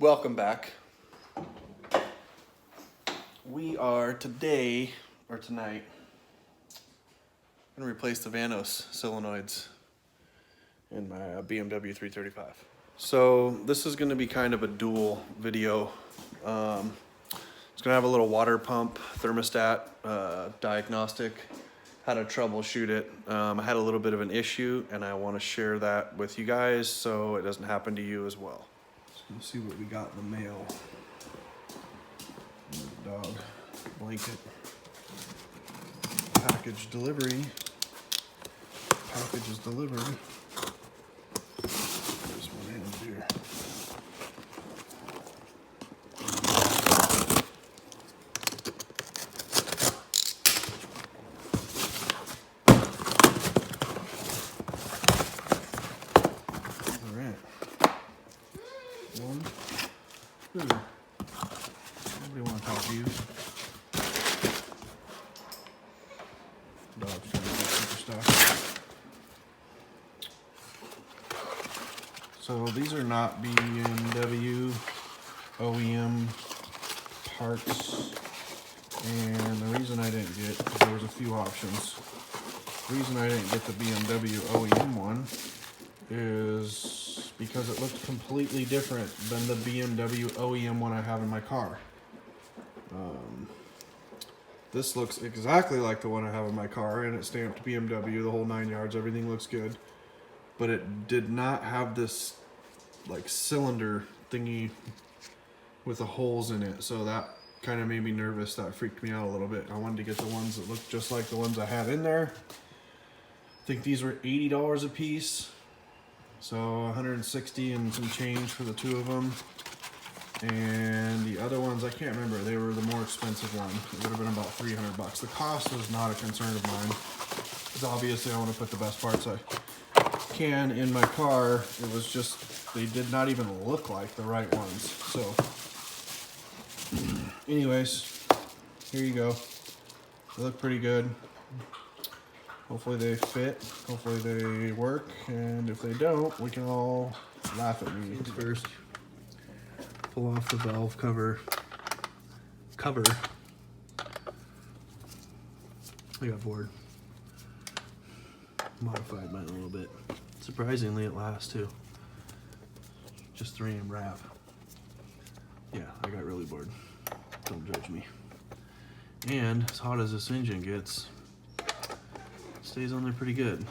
Welcome back. We are today, or tonight, going to replace the Vanos Solenoids in my BMW 335. So this is going to be kind of a dual video. It's going to have a little water pump, thermostat, diagnostic, how to troubleshoot it. I had a little bit of an issue and I want to share that with you guys so it doesn't happen to you as well. So let's see what we got in the mail. Dog blanket. Package delivery. Package is delivered. There's one hand here. Alright. One, two. Nobody want to talk to you. Dog's trying to get super stuff. So these are not BMW OEM parts, and the reason I didn't get, because there was a few options. The reason I didn't get the BMW OEM one is because it looked completely different than the BMW OEM one I have in my car. This looks exactly like the one I have in my car, and it's stamped BMW, the whole 9 yards, everything looks good. But it did not have this like cylinder thingy with the holes in it, so that kind of made me nervous. That freaked me out a little bit. I wanted to get the ones that looked just like the ones I had in there. I think these were $80 a piece, so 160 and some change for the two of them. And the other ones, I can't remember. They were the more expensive one. It would have been about 300 bucks. The cost was not a concern of mine, because obviously I want to put the best parts I can in my car. It was just, they did not even look like the right ones. So anyways, here you go. They look pretty good. Hopefully they fit, hopefully they work, and if they don't, we can all laugh at me. First, pull off the valve cover. I got bored. Modified mine a little bit. Surprisingly, it lasts too. Just 3M wrap. Yeah, I got really bored. Don't judge me. And as hot as this engine gets, it stays on there pretty good.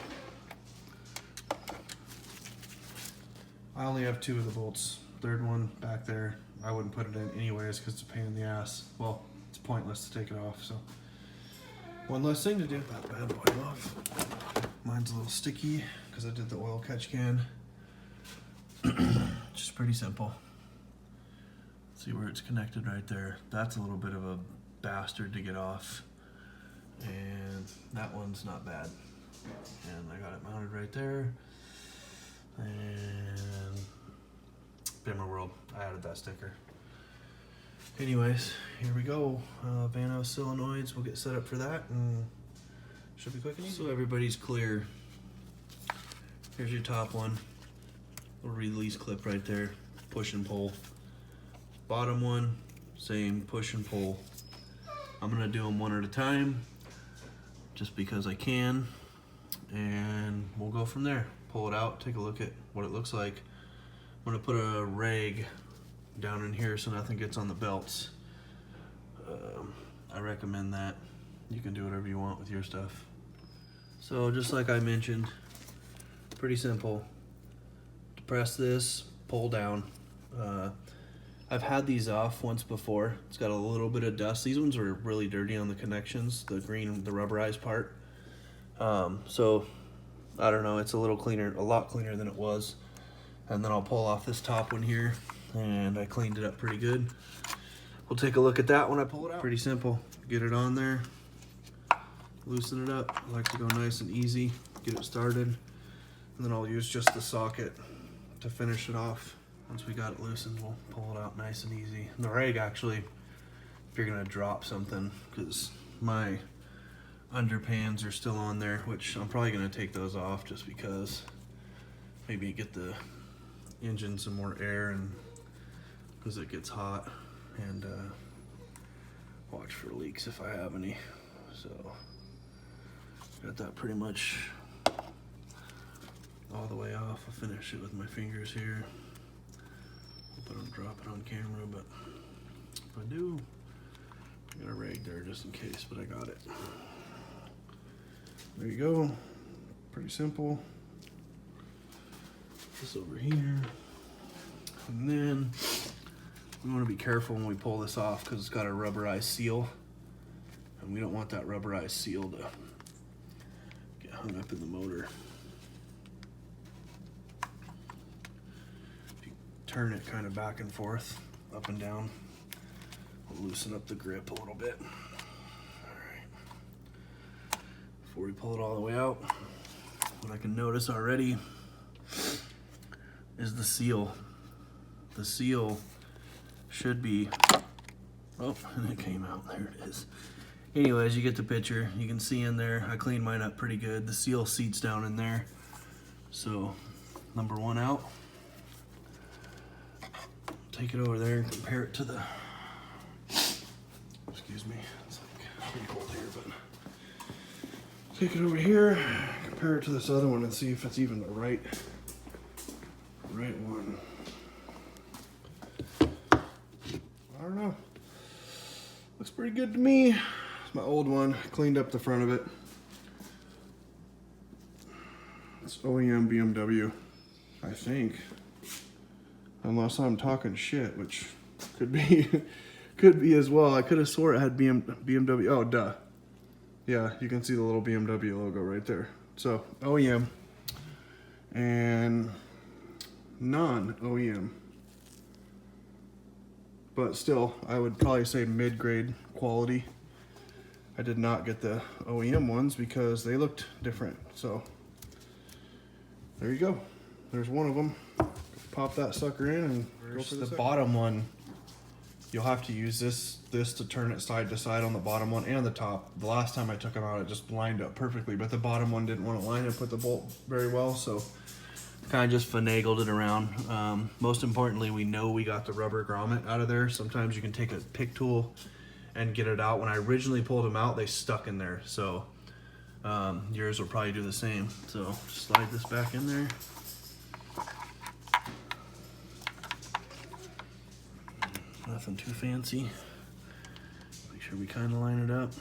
I only have 2 of the bolts. Third one back there, I wouldn't put it in anyways because it's a pain in the ass. Well, it's pointless to take it off, so. One less thing to do. That bad boy off. Mine's a little sticky because I did the oil catch can. Just pretty simple. See where it's connected right there. That's a little bit of a bastard to get off. And that one's not bad. And I got it mounted right there. And Bimmer World, I added that sticker. Anyways, here we go. Vanos Solenoids, we'll get set up for that and should be quick and easy. So everybody's clear. Here's your top one. Little release clip right there. Push and pull. Bottom one, same, push and pull. I'm gonna do them one at a time, just because I can, and we'll go from there. Pull it out, take a look at what it looks like. I'm gonna put a rag down in here so nothing gets on the belts. I recommend that. You can do whatever you want with your stuff. So just like I mentioned, pretty simple. To press this, pull down. I've had these off once before. It's got a little bit of dust. These ones are really dirty on the connections, the green, the rubberized part. So I don't know, it's a little cleaner, a lot cleaner than it was. And then I'll pull off this top one here, and I cleaned it up pretty good. We'll take a look at that when I pull it out. Pretty simple. Get it on there, loosen it up. I like to go nice and easy, get it started. And then I'll use just the socket to finish it off. Once we got it loosened, we'll pull it out nice and easy. And the rag, actually, if you're gonna drop something, because my underpans are still on there, which I'm probably gonna take those off just because maybe get the engine some more air and as it gets hot, and watch for leaks if I have any. So got that pretty much all the way off. I'll finish it with my fingers here. Hope I don't drop it on camera, but if I do, I got a rag there just in case, but I got it. There you go. Pretty simple. This over here. And then we want to be careful when we pull this off because it's got a rubberized seal. And we don't want that rubberized seal to get hung up in the motor. If you turn it kind of back and forth, up and down, we'll loosen up the grip a little bit. Before we pull it all the way out, what I can notice already is the seal. The seal should be, oh, and it came out, there it is. Anyways, you get the picture. You can see in there, I cleaned mine up pretty good. The seal seats down in there. So, number one out. Take it over there and compare it to the, excuse me, it's like pretty cold here, but take it over here, compare it to this other one and see if it's even the right one. I don't know. Looks pretty good to me. It's my old one. Cleaned up the front of it. It's OEM BMW, I think. Unless I'm talking shit, which could be could be as well. I could have swore it had BMW. Oh, duh. Yeah, you can see the little BMW logo right there. So, OEM and non-OEM. But still, I would probably say mid-grade quality. I did not get the OEM ones because they looked different. So, there you go. There's one of them. Pop that sucker in and go for the bottom one. You'll have to use this to turn it side to side on the bottom one and the top. The last time I took them out, it just lined up perfectly, but the bottom one didn't want to line up with the bolt very well, so kind of just finagled it around. Most importantly, we know we got the rubber grommet out of there. Sometimes you can take a pick tool and get it out. When I originally pulled them out, they stuck in there, so yours will probably do the same. So just slide this back in there. Nothing too fancy. Make sure we kind of line it up.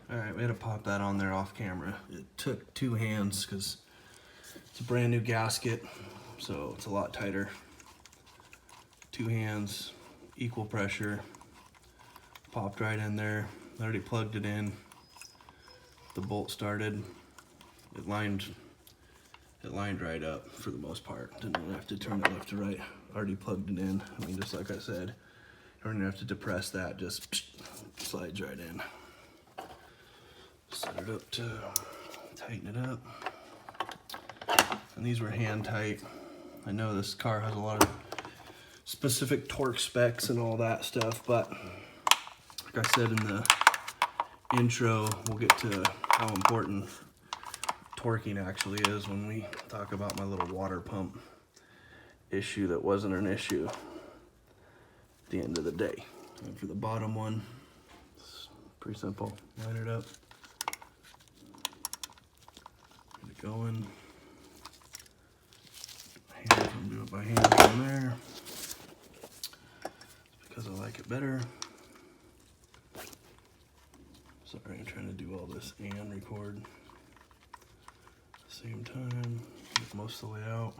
All right, we had to pop that on there off camera. It took 2 hands because it's a brand new gasket, so it's a lot tighter. 2 hands, equal pressure. Popped right in there. I already plugged it in. The bolt started. It lined right up for the most part. Didn't really have to turn it left to right. Already plugged it in. I mean, just like I said, you don't even have to depress that, just slides right in. Set it up to tighten it up. And these were hand tight. I know this car has a lot of specific torque specs and all that stuff, but like I said in the intro, we'll get to how important torquing actually is when we talk about my little water pump issue that wasn't an issue at the end of the day. And for the bottom one, it's pretty simple. Line it up, get it going. I'm do it by hand from there. It's because I like it better. Sorry, I'm trying to do all this and record at the same time. Get most of the way out.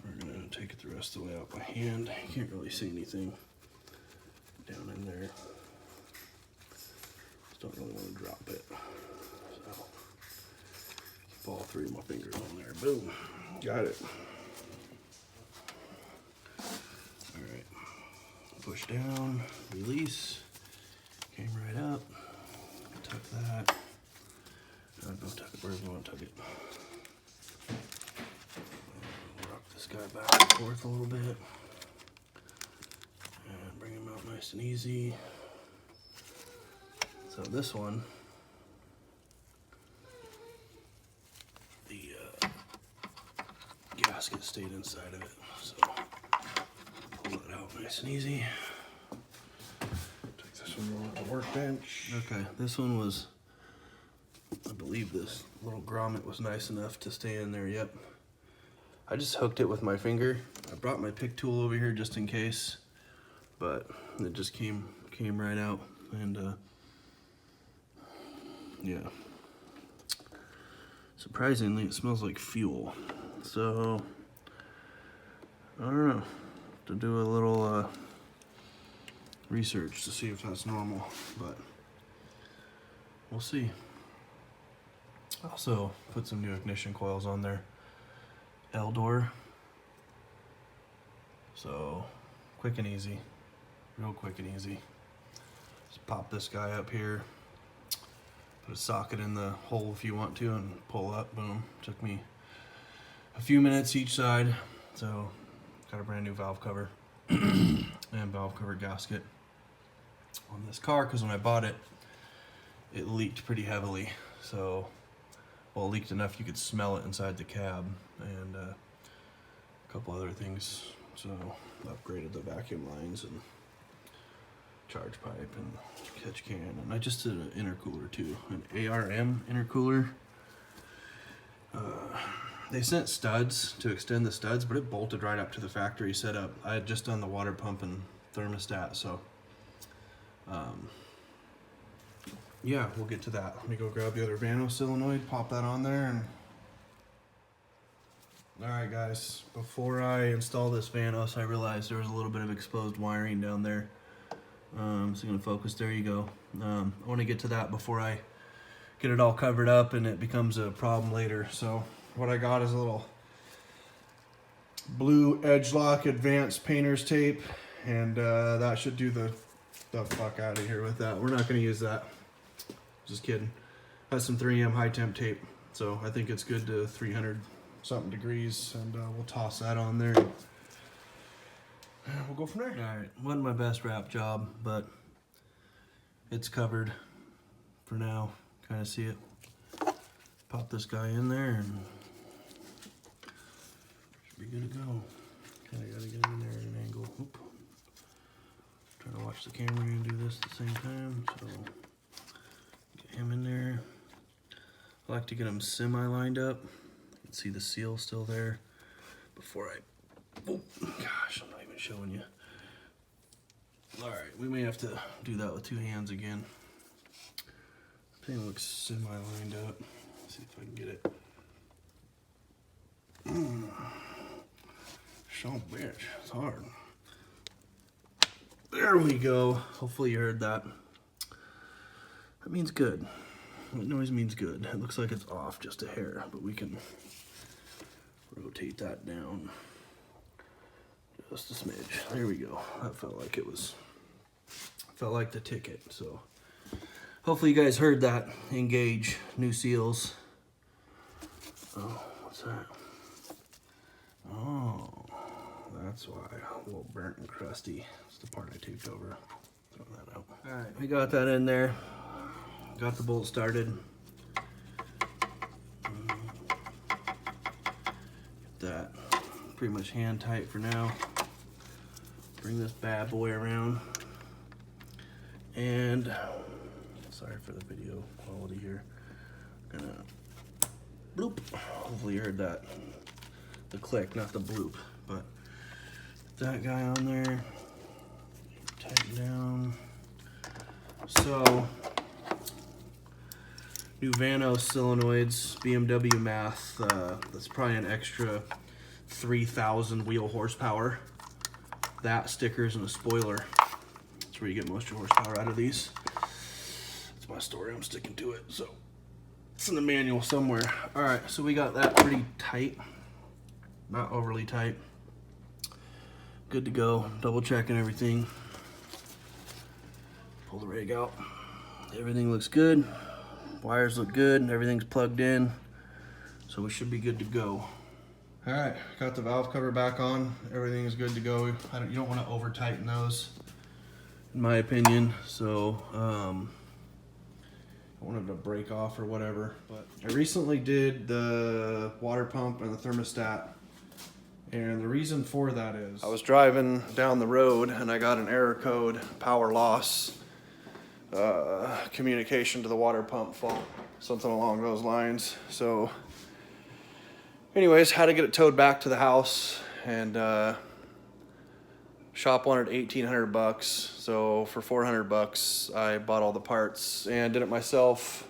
We're gonna take it the rest of the way out by hand. You can't really see anything down in there. Just don't really want to drop it. So keep all 3 of my fingers on there. Boom. Got it. All right. Push down, release. Came right up. Tuck that. Go tuck it wherever you want to tuck it. This guy back and forth a little bit and bring him out nice and easy. So this one, the gasket stayed inside of it, so Nice and easy. Take this one on the workbench. Okay, this one was, I believe this little grommet was nice enough to stay in there. Yep. I just hooked it with my finger. I brought my pick tool over here just in case, but it just came right out, and yeah. Surprisingly, it smells like fuel. So I don't know. To do a little research to see if that's normal, but we'll see. Also put some new ignition coils on there. Eldor. So quick and easy, real quick and easy. Just pop this guy up here, put a socket in the hole if you want to, and pull up, boom. Took me a few minutes each side. So got a brand new valve cover and valve cover gasket on this car, because when I bought it, it leaked pretty heavily. So, well, it leaked enough you could smell it inside the cab, and a couple other things. So upgraded the vacuum lines and charge pipe and catch can, and I just did an intercooler too, an ARM intercooler. They sent studs to extend the studs, but it bolted right up to the factory setup. I had just done the water pump and thermostat, so yeah, we'll get to that. Let me go grab the other Vanos solenoid, pop that on there, and alright guys, before I install this Vanos, I realized there was a little bit of exposed wiring down there. So I'm gonna focus, there you go. I want to get to that before I get it all covered up and it becomes a problem later. So what I got is a little blue Edge Lock advanced painter's tape, and that should do the fuck out of here with that. We're not gonna use that, just kidding. Has some 3M high temp tape, so I think it's good to 300 something degrees, and we'll toss that on there. We'll go from there. All right, wasn't my best wrap job, but it's covered for now. Kind of see it. Pop this guy in there and should be good to go. Kind of gotta get in there at an angle. Oop. Trying to watch the camera and do this at the same time. So get him in there. I like to get him semi lined up. You can see the seal still there before I. Oh gosh, I'm not even showing you. All right, we may have to do that with two hands again. Thing looks semi lined up. Let's see if I can get it. Son of a bitch, it's hard. There we go. Hopefully you heard that. That means good. That noise means good. It looks like it's off just a hair, but we can rotate that down just a smidge. There we go. That felt like it was, felt like the ticket. So hopefully you guys heard that. Engage, new seals. Oh, what's that? Oh, that's why. A little burnt and crusty. It's the part I taped over. Throw that out. All right, we got that in there. Got the bolt started. Get that pretty much hand tight for now. Bring this bad boy around. And sorry for the video quality here. Gonna bloop. Hopefully you heard that. The click, not the bloop. But that guy on there. Tighten down. So new Vanos Solenoids, BMW math. That's probably an extra 3,000 wheel horsepower. That, stickers, and a spoiler. That's where you get most of your horsepower out of these. That's my story, I'm sticking to it. So it's in the manual somewhere. All right, so we got that pretty tight. Not overly tight. Good to go. Double checking everything. Pull the rig out. Everything looks good. Wires look good. Everything's plugged in. So we should be good to go. All right, got the valve cover back on. Everything is good to go. You don't want to over tighten those, in my opinion. So I wanted to break off or whatever. But I recently did the water pump and the thermostat, And the reason for that is I was driving down the road and I got an error code, power loss, communication to the water pump fault, something along those lines. So anyways, had to get it towed back to the house, and shop wanted $1,800. So for $400, I bought all the parts and did it myself.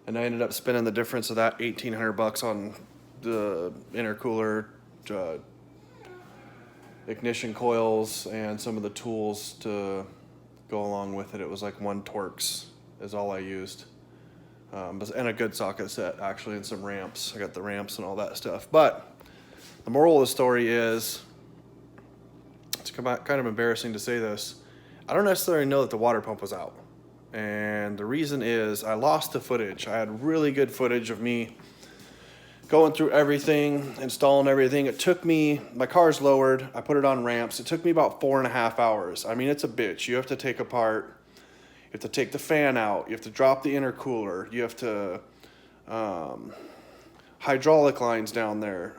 And I ended up spending the difference of that $1,800 on the intercooler, ignition coils, and some of the tools to go along with it. It was like 1 Torx is all I used. And a good socket set, actually, and some ramps. I got the ramps and all that stuff. But the moral of the story is, it's kind of embarrassing to say this, I don't necessarily know that the water pump was out. And the reason is I lost the footage. I had really good footage of me going through everything, installing everything. It took me, my car's lowered, I put it on ramps. It took me about 4.5 hours. I mean, it's a bitch. You have to take apart, you have to take the fan out, you have to drop the intercooler, you have to, hydraulic lines down there,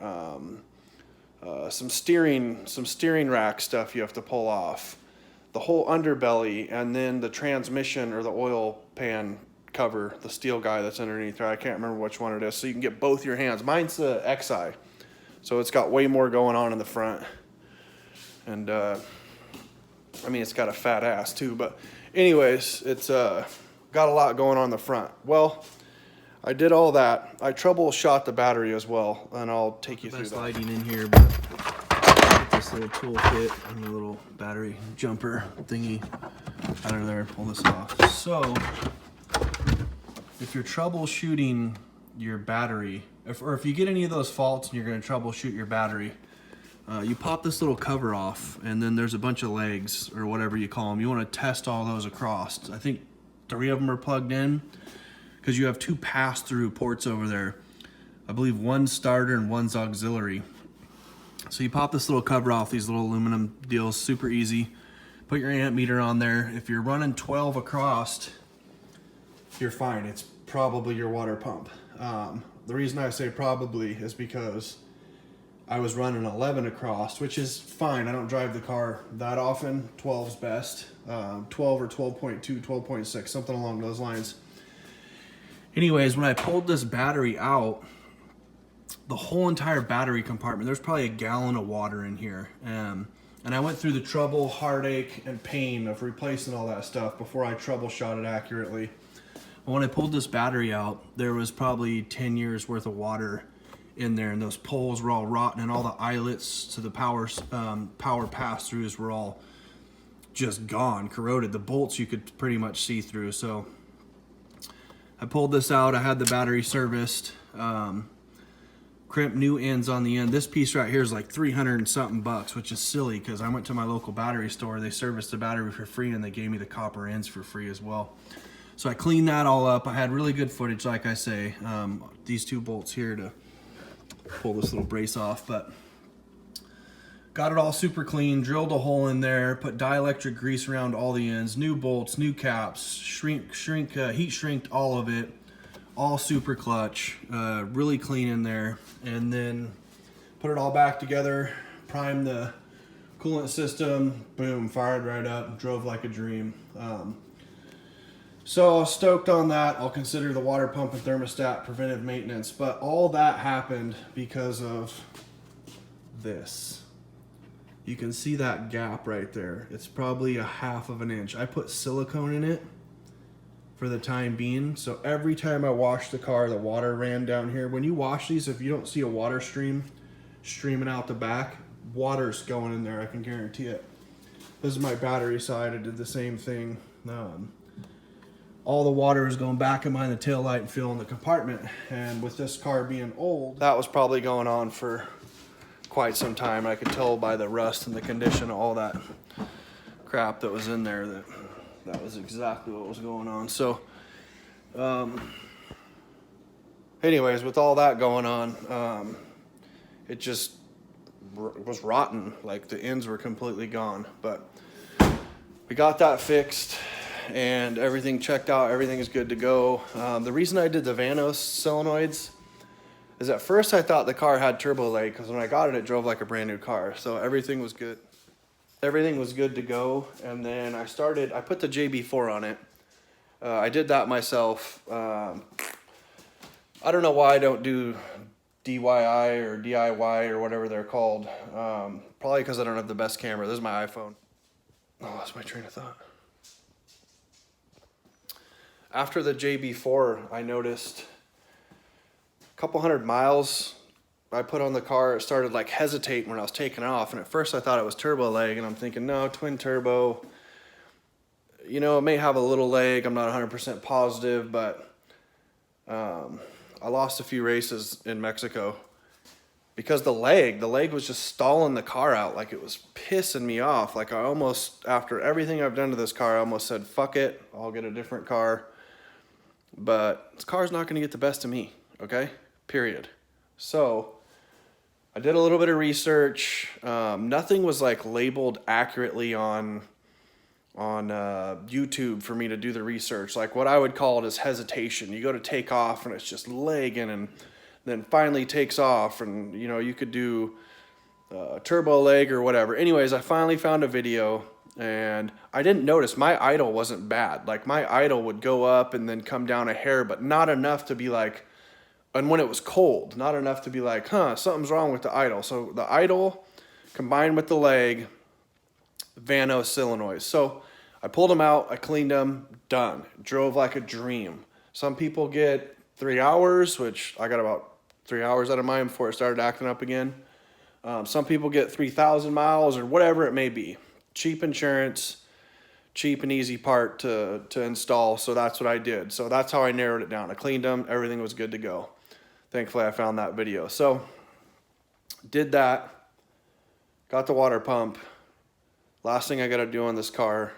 some steering rack stuff you have to pull off, the whole underbelly, and then the transmission or the oil pan cover, the steel guy that's underneath there. I can't remember which one it is. So you can get both your hands. Mine's the XI, so it's got way more going on in the front. And I mean, it's got a fat ass too. But anyways, it's got a lot going on in the front. Well, I did all that. I troubleshot the battery as well, and I'll take you through that. lighting in here, but get this little tool kit and the little battery jumper thingy out of there. Pull this off. So if you're troubleshooting your battery, or if you get any of those faults and you're going to troubleshoot your battery, you pop this little cover off, and then there's a bunch of legs, or whatever you call them. You want to test all those across. I think 3 of them are plugged in, because you have 2 pass-through ports over there. I believe 1's starter and 1's auxiliary. So you pop this little cover off, these little aluminum deals, super easy. Put your amp meter on there. If you're running 12 across, you're fine. It's probably your water pump. The reason I say probably is because I was running 11 across, which is fine. I don't drive the car that often. 12's best. 12 or 12.2, 12.6, something along those lines. Anyways, when I pulled this battery out, the whole entire battery compartment, there's probably a gallon of water in here. And I went through the trouble, heartache, and pain of replacing all that stuff before I troubleshot it accurately. But when I pulled this battery out, there was probably 10 years worth of water in there, and those poles were all rotten, and all the eyelets to the power pass-throughs were all just gone, corroded. The bolts you could pretty much see through. So I pulled this out. I had the battery serviced, crimped new ends on the end. This piece right here is like 300 and something bucks, which is silly because I went to my local battery store. They serviced the battery for free, and they gave me the copper ends for free as well. So I cleaned that all up. I had really good footage, like I say. These 2 bolts here to pull this little brace off, but got it all super clean, drilled a hole in there, put dielectric grease around all the ends, new bolts, new caps, heat shrinked all of it, all super clutch, really clean in there, and then put it all back together, primed the coolant system, boom, fired right up, drove like a dream. So stoked on that. I'll consider the water pump and thermostat preventive maintenance, but all that happened because of this. You can see that gap right there. It's probably 1/2 of an inch. I put silicone in it for the time being, so every time I wash the car, the water ran down here. When you wash these, if you don't see a water stream streaming out the back, water's going in there, I can guarantee it. This is my battery side. I did the same thing. All the water is going back in behind the taillight and filling the compartment. And with this car being old, that was probably going on for quite some time. I could tell by the rust and the condition of all that crap that was in there that was exactly what was going on. So anyways, with all that going on, it just was rotten. Like the ends were completely gone, but we got that fixed and everything checked out. Everything is good to go. The reason I did the Vanos Solenoids is at first I thought the car had turbo lag because when I got it, it drove like a brand new car. So everything was good. Everything was good to go. And then I put the JB4 on it. I did that myself. I don't know why I don't do DIY or DIY or whatever they're called. Probably because I don't have the best camera. This is my iPhone. Oh, that's my train of thought. After the JB4, I noticed a couple hundred miles I put on the car, it started like hesitating when I was taking off. And at first I thought it was turbo lag, and I'm thinking, no, twin turbo. You know, it may have a little lag. I'm not 100% positive, but I lost a few races in Mexico because the lag was just stalling the car out. Like, it was pissing me off. Like, I almost, after everything I've done to this car, I almost said, fuck it, I'll get a different car. But this car's not going to get the best of me, okay? Period. So I did a little bit of research. Nothing was like labeled accurately on YouTube for me to do the research. Like, what I would call it is hesitation. You go to take off and it's just lagging, and then finally takes off, and you know, you could do turbo lag or whatever. Anyways, I finally found a video, and I didn't notice my idle wasn't bad. Like, my idle would go up and then come down a hair, but not enough to be like, and when it was cold, not enough to be like, huh, something's wrong with the idle. So the idle combined with the lag, Vanos Solenoids. So I pulled them out, I cleaned them, done. Drove like a dream. Some people get 3 hours, which I got about 3 hours out of mine before it started acting up again. Some people get 3,000 miles or whatever it may be. Cheap insurance, cheap and easy part to install. So that's what I did. So that's how I narrowed it down. I cleaned them, everything was good to go. Thankfully, I found that video. So did that, got the water pump. Last thing I got to do on this car,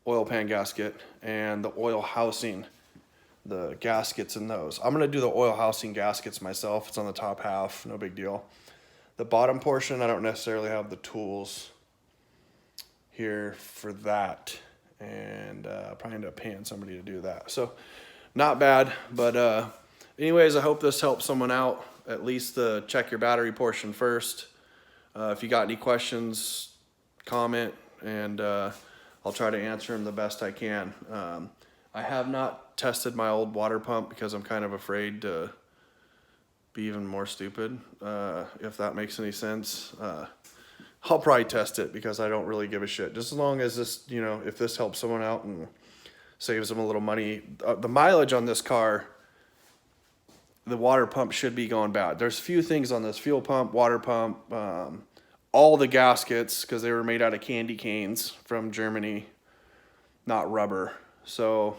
oil pan gasket and the oil housing, the gaskets in those. I'm going to do the oil housing gaskets myself. It's on the top half, no big deal. The bottom portion, I don't necessarily have the tools here for that. And I'll probably end up paying somebody to do that. So not bad, but anyways, I hope this helps someone out. At least check your battery portion first. If you got any questions, comment, and I'll try to answer them the best I can. I have not tested my old water pump because I'm kind of afraid to be even more stupid, if that makes any sense. I'll probably test it because I don't really give a shit. Just as long as this, you know, if this helps someone out and saves them a little money. The mileage on this car, the water pump should be going bad. There's a few things on this: fuel pump, water pump, all the gaskets, because they were made out of candy canes from Germany, not rubber. So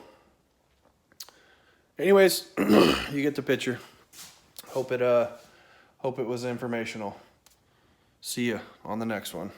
anyways, you get the picture. Hope it was informational. See ya on the next one.